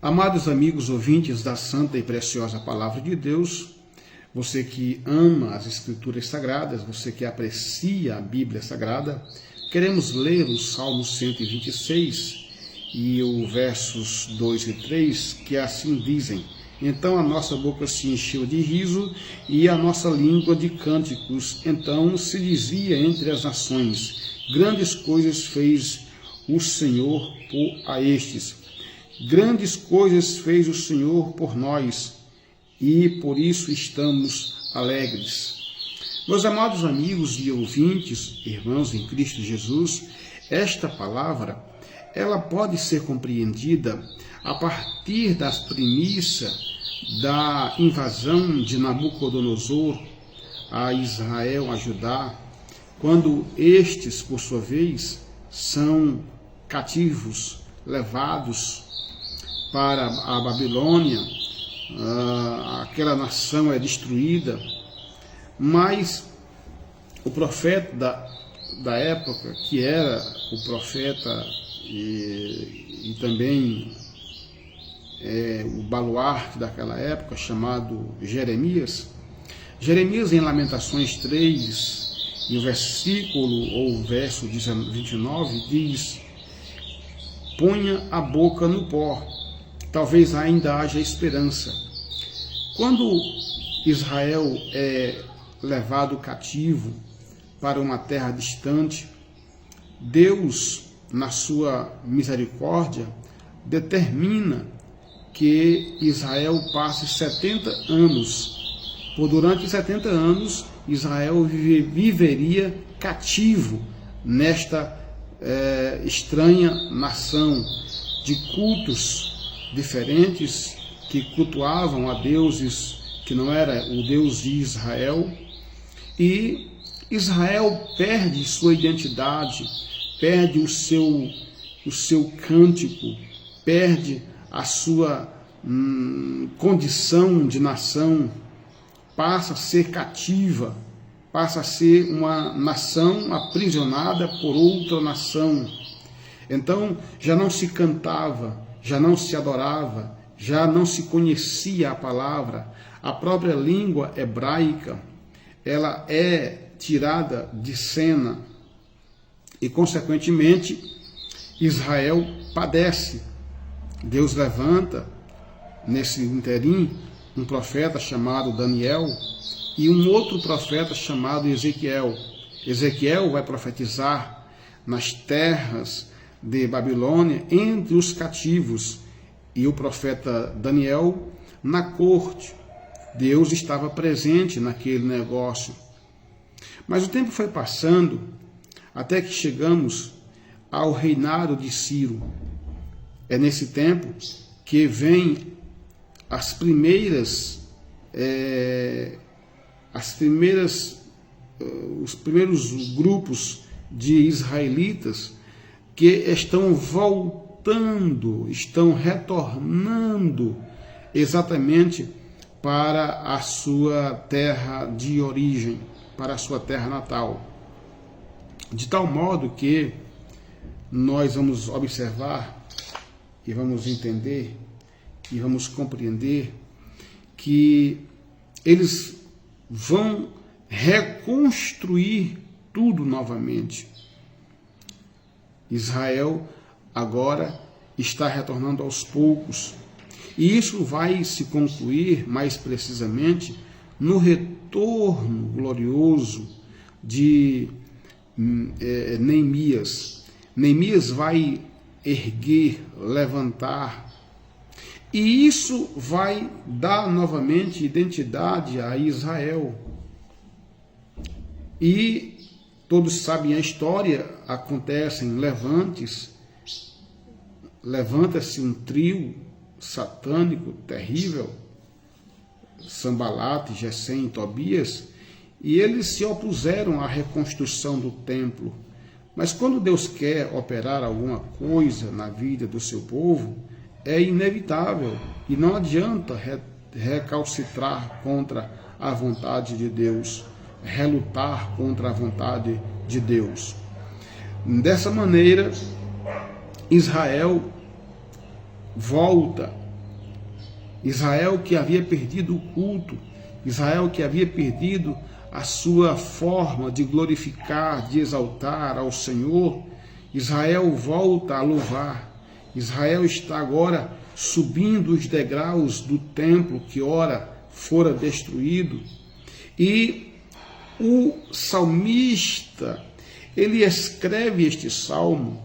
Amados amigos ouvintes da santa e preciosa palavra de Deus, você que ama as Escrituras Sagradas, você que aprecia a Bíblia Sagrada, queremos ler o Salmo 126 e os versos 2 e 3, que assim dizem: Então a nossa boca se encheu de riso e a nossa língua de cânticos. Então se dizia entre as nações: Grandes coisas fez o Senhor a estes. Grandes coisas fez o Senhor por nós, e por isso estamos alegres. Meus amados amigos e ouvintes, irmãos em Cristo Jesus, esta palavra, ela pode ser compreendida a partir das premissas da invasão de Nabucodonosor a Israel, a Judá, quando estes, por sua vez, são cativos, levados para a Babilônia. Aquela nação é destruída, mas o profeta da época, que era o profeta e também o baluarte daquela época, chamado Jeremias, em Lamentações 3, e o versículo ou o verso 29 diz: ponha a boca no pó, talvez ainda haja esperança. Quando Israel é levado cativo para uma terra distante, Deus, na sua misericórdia, determina que Israel passe 70 anos. Durante 70 anos, Israel viveria cativo nesta estranha nação de cultos diferentes, que cultuavam a deuses que não era o Deus de Israel, e Israel perde sua identidade, perde o seu cântico, perde a sua condição de nação, passa a ser cativa, passa a ser uma nação aprisionada por outra nação. Então já não se cantava, já não se adorava, já não se conhecia a palavra. A própria língua hebraica, ela é tirada de cena e, consequentemente, Israel padece. Deus levanta, nesse interim, um profeta chamado Daniel e um outro profeta chamado Ezequiel. Ezequiel vai profetizar nas terras de Babilônia, entre os cativos, e o profeta Daniel na corte. Deus estava presente naquele negócio. Mas o tempo foi passando até que chegamos ao reinado de Ciro. É nesse tempo que vem os primeiros grupos de israelitas que estão voltando, estão retornando exatamente para a sua terra de origem, para a sua terra natal. De tal modo que nós vamos observar e vamos entender e vamos compreender que eles vão reconstruir tudo novamente. Israel agora está retornando aos poucos, e isso vai se concluir mais precisamente no retorno glorioso de Neemias. Neemias vai erguer, levantar, e isso vai dar novamente identidade a Israel. E todos sabem a história, acontecem levantes, levanta-se um trio satânico terrível, Sambalate, Gesem e Tobias, e eles se opuseram à reconstrução do templo. Mas quando Deus quer operar alguma coisa na vida do seu povo, é inevitável e não adianta recalcitrar contra a vontade de Deus, relutar contra a vontade de Deus. Dessa maneira, Israel volta Israel que havia perdido o culto, Israel que havia perdido a sua forma de glorificar, de exaltar ao Senhor, Israel volta a louvar. Israel está agora subindo os degraus do templo que ora fora destruído. E o salmista, ele escreve este salmo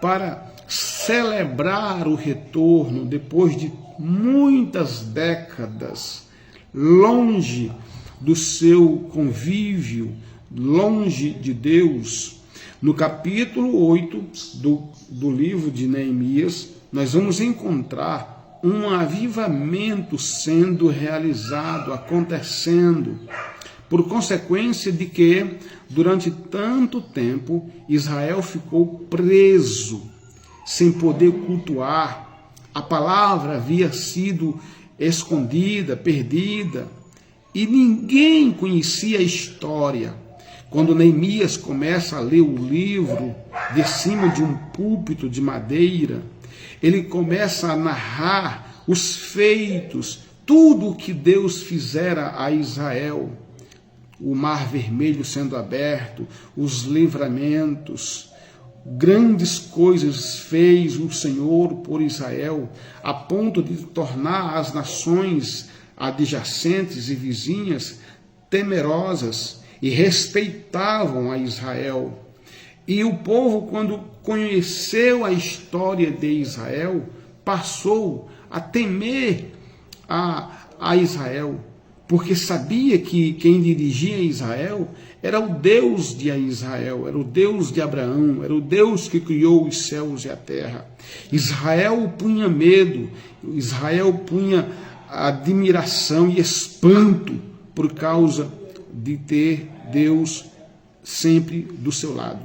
para celebrar o retorno depois de muitas décadas longe do seu convívio, longe de Deus. No capítulo 8 do livro de Neemias, nós vamos encontrar um avivamento sendo realizado, acontecendo, por consequência de que, durante tanto tempo, Israel ficou preso, sem poder cultuar. A palavra havia sido escondida, perdida, e ninguém conhecia a história. Quando Neemias começa a ler o livro de cima de um púlpito de madeira, ele começa a narrar os feitos, tudo o que Deus fizera a Israel. O mar vermelho sendo aberto, os livramentos, grandes coisas fez o Senhor por Israel, a ponto de tornar as nações adjacentes e vizinhas temerosas e respeitavam a Israel. E o povo, quando conheceu a história de Israel, passou a temer a Israel, porque sabia que quem dirigia Israel era o Deus de Israel, era o Deus de Abraão, era o Deus que criou os céus e a terra. Israel punha medo, Israel punha admiração e espanto por causa de ter Deus sempre do seu lado.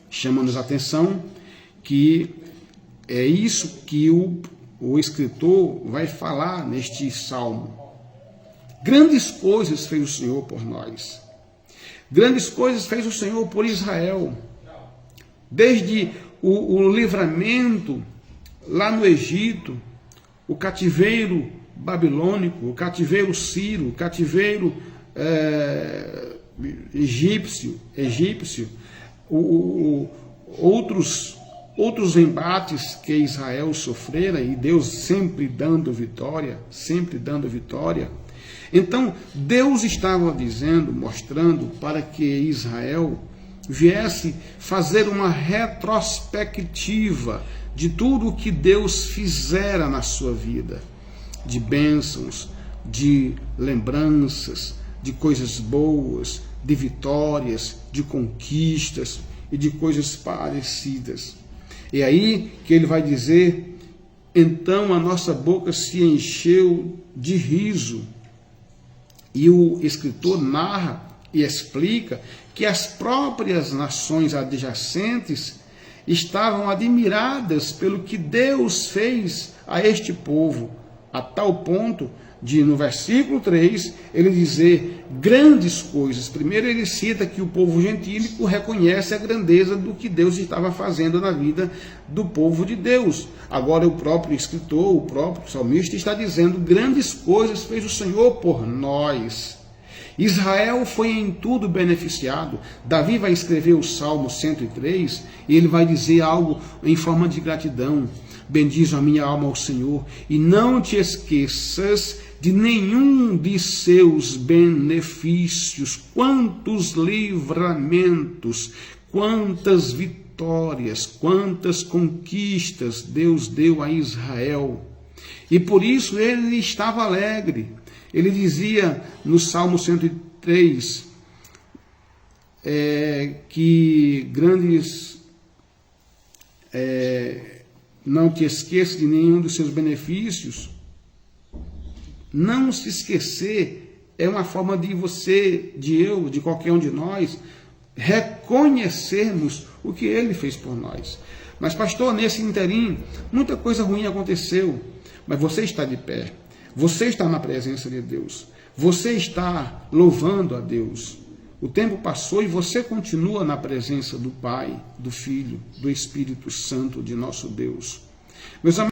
Chama-nos a atenção que é isso que o escritor vai falar neste salmo. Grandes coisas fez o Senhor por nós. Grandes coisas fez o Senhor por Israel. Desde o livramento lá no Egito, o cativeiro babilônico, o cativeiro sírio, o cativeiro egípcio, outros embates que Israel sofrera, e Deus sempre dando vitória, sempre dando vitória. Então, Deus estava dizendo, mostrando para que Israel viesse fazer uma retrospectiva de tudo o que Deus fizera na sua vida, de bênçãos, de lembranças, de coisas boas, de vitórias, de conquistas e de coisas parecidas. E aí que ele vai dizer: então a nossa boca se encheu de riso. E o escritor narra e explica que as próprias nações adjacentes estavam admiradas pelo que Deus fez a este povo, a tal ponto de, no versículo 3, ele dizer grandes coisas. Primeiro ele cita que o povo gentílico reconhece a grandeza do que Deus estava fazendo na vida do povo de Deus. Agora o próprio escritor, o próprio salmista está dizendo: grandes coisas fez o Senhor por nós. Israel foi em tudo beneficiado. Davi vai escrever o Salmo 103 e ele vai dizer algo em forma de gratidão: bendize a minha alma ao Senhor e não te esqueças de nenhum de seus benefícios. Quantos livramentos, quantas vitórias, quantas conquistas Deus deu a Israel. E por isso ele estava alegre. Ele dizia no Salmo 103 que grandes... não te esqueça de nenhum dos seus benefícios. Não se esquecer é uma forma de você, de eu, de qualquer um de nós, reconhecermos o que ele fez por nós. Mas, pastor, nesse interim, muita coisa ruim aconteceu. Mas você está de pé. Você está na presença de Deus. Você está louvando a Deus. O tempo passou e você continua na presença do Pai, do Filho, do Espírito Santo de nosso Deus. Meus amados,